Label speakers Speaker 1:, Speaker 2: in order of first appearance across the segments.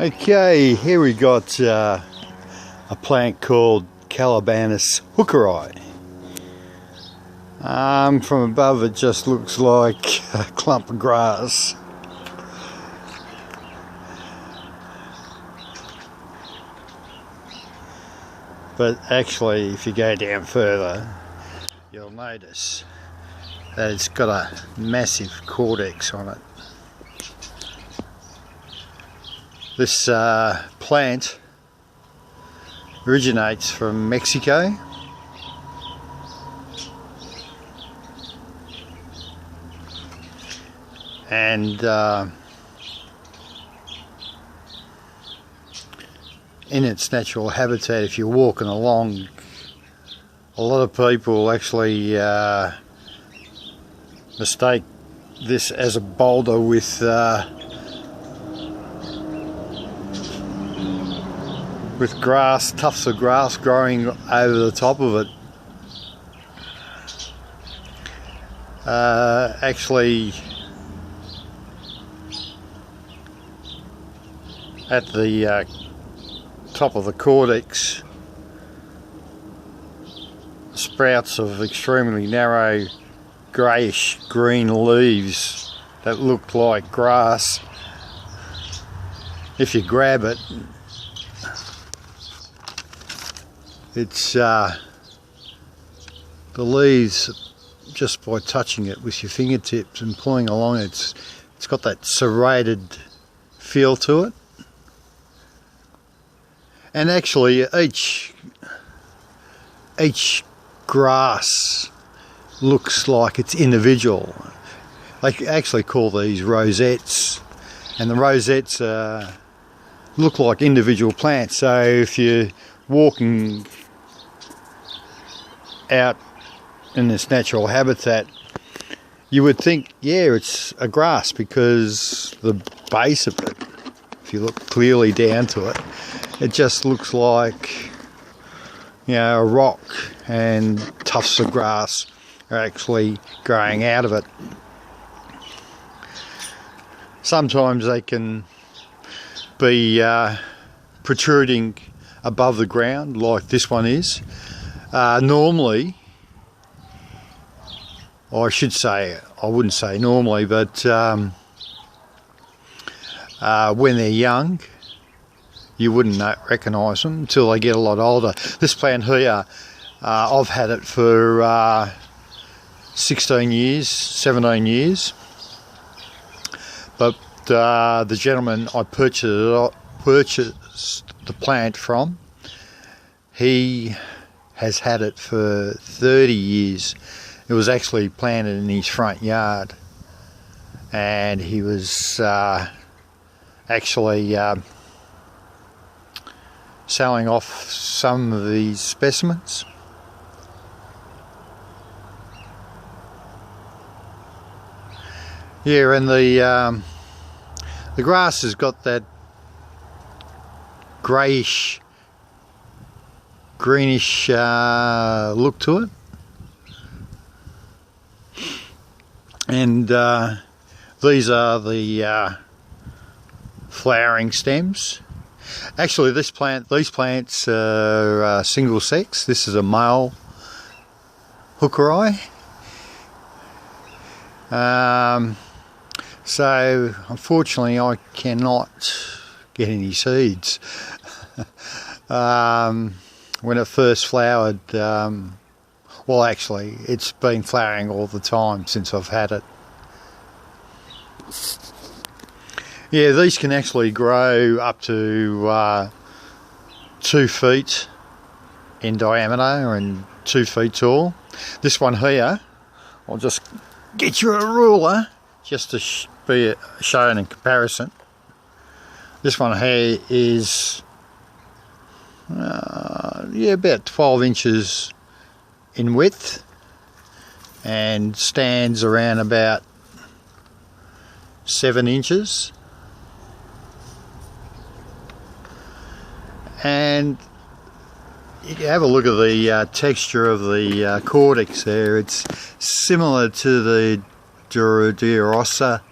Speaker 1: Okay, here we got a plant called Calibanus Hookerii. From above it just looks like a clump of grass. But actually, if you go down further, you'll notice that it's got a massive Caudex on it. This plant originates from Mexico, and in its natural habitat, if you're walking along, a lot of people actually mistake this as a boulder with grass, tufts of grass growing over the top of it. Actually, at the top of the Caudex, sprouts of extremely narrow greyish-green leaves that look like grass. If you grab it, it's the leaves, just by touching it with your fingertips and pulling along, it's got that serrated feel to it. And actually each grass looks like it's individual. They actually call these rosettes, and the rosettes look like individual plants. So if you're walking out in this natural habitat, you would think, yeah, it's a grass, because the base of it, if you look clearly down to it, it just looks like, you know, a rock, and tufts of grass are actually growing out of it. Sometimes they can be protruding above the ground, like this one is. Normally, or I should say, I wouldn't say normally, but when they're young, you wouldn't recognise them until they get a lot older. This plant here, I've had it for 16 years, 17 years, but the gentleman I purchased the plant from, he has had it for 30 years. It was actually planted in his front yard, and he was actually selling off some of these specimens. Yeah, and the grass has got that greyish, greenish look to it, and these are the flowering stems. Actually, these plants are single sex. This is a male Hookerii. So unfortunately I cannot get any seeds. When it first flowered, well, actually it's been flowering all the time since I've had it. Yeah, these can actually grow up to 2 feet in diameter and 2 feet tall. This one here, I'll just get you a ruler just to be shown in comparison. This one here is yeah, about 12 inches in width, and stands around about 7 inches. And you can have a look at the texture of the Caudex there. It's similar to the Duraderosa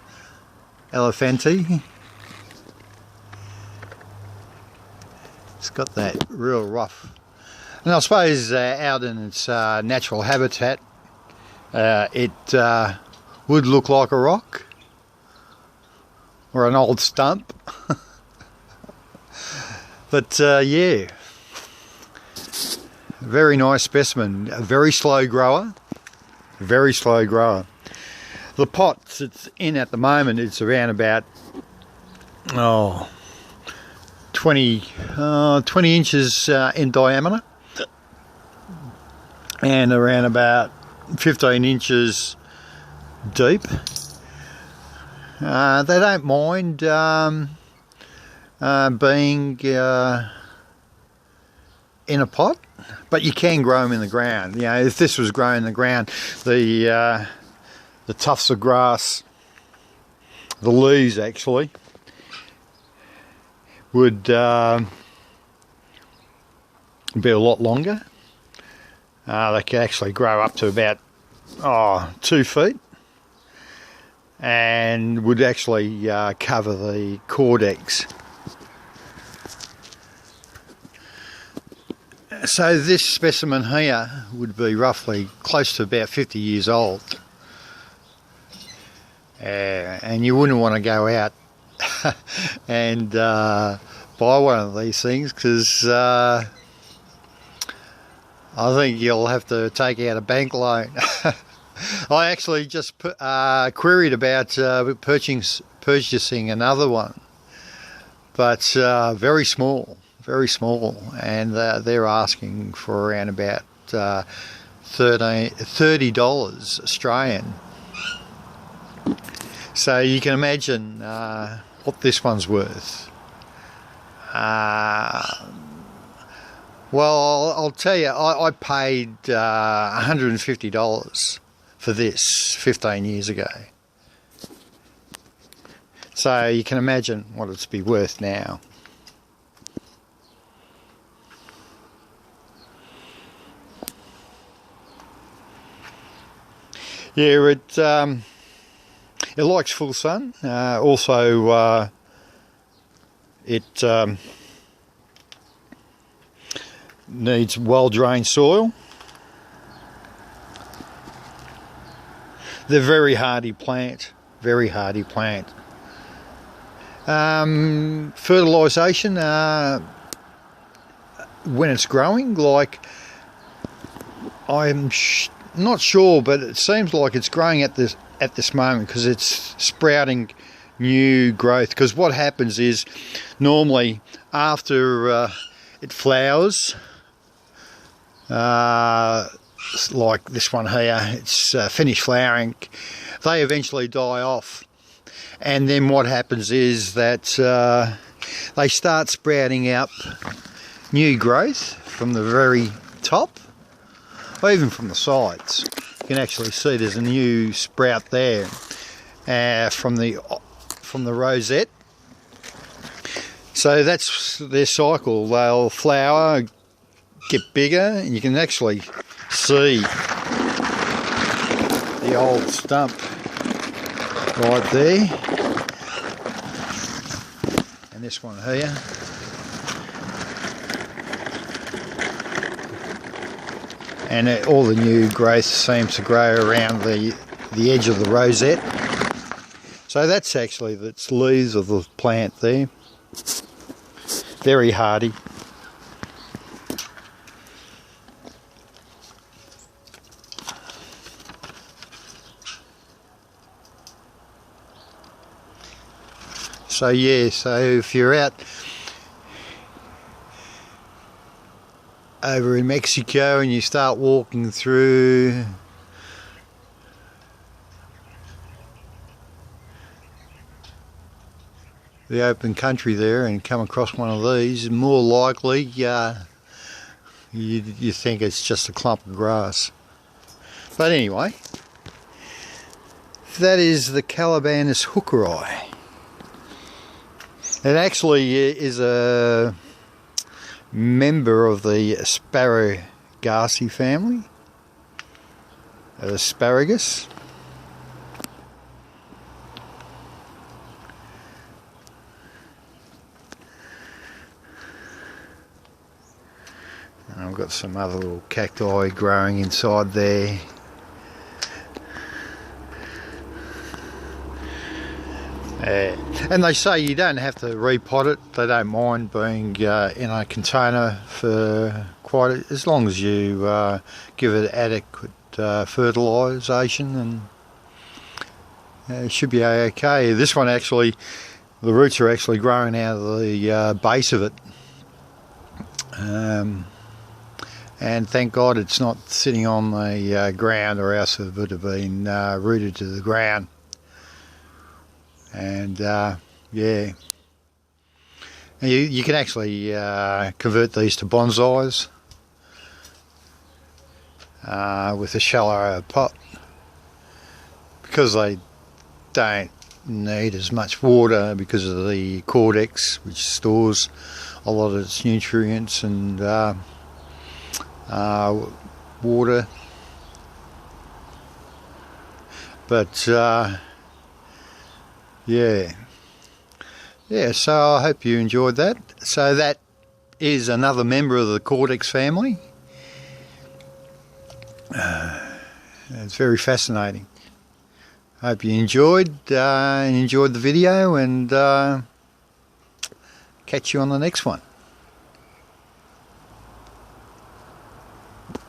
Speaker 1: elephanti. It's got that real rough. And I suppose out in its natural habitat, it would look like a rock or an old stump. But yeah, very nice specimen. A very slow grower. Very slow grower. The pot it's in at the moment, it's around about 20 inches in diameter and around about 15 inches deep. They don't mind being in a pot, but you can grow them in the ground. You know, if this was grown in the ground, the tufts of grass, the leaves actually, would be a lot longer. They could actually grow up to about 2 feet and would actually cover the Caudex. So this specimen here would be roughly close to about 50 years old. And you wouldn't want to go out and buy one of these things, because I think you'll have to take out a bank loan. I actually just queried about purchasing another one, but very small, and they're asking for around about $30 Australian. So you can imagine what this one's worth. Well, I'll tell you, I paid $150 for this 15 years ago. So you can imagine what it's be worth now. Yeah, it likes full sun. Also, it needs well-drained soil. They're very hardy plant. Very hardy plant. Fertilisation when it's growing, like I'm not sure, but it seems like it's growing at this moment because it's sprouting new growth. Because what happens is normally after it flowers, like this one here, it's finished flowering, they eventually die off, and then what happens is that they start sprouting up new growth from the very top, or even from the sides. You can actually see there's a new sprout there from the rosette. So that's their cycle. They'll flower, get bigger, and you can actually see the old stump right there, and this one here. And all the new growth seems to grow around the edge of the rosette. So that's actually the leaves of the plant there. Very hardy. So yeah, so if you're out over in Mexico and you start walking through the open country there and come across one of these, more likely you think it's just a clump of grass. But anyway, that is the Calibanus Hookerii. It actually is a member of the Asparagaceae family, asparagus. I've got some other little cacti growing inside there. And they say you don't have to repot it. They don't mind being in a container for as long as you give it adequate fertilisation, and it should be okay. This one actually, the roots are actually growing out of the base of it, and thank God it's not sitting on the ground, or else it would have been rooted to the ground. And yeah, you can actually convert these to bonsais with a shallower pot, because they don't need as much water because of the Caudex, which stores a lot of its nutrients and water. But yeah, so I hope you enjoyed that. So that is another member of the Caudex family. It's very fascinating. Hope you enjoyed the video, and catch you on the next one.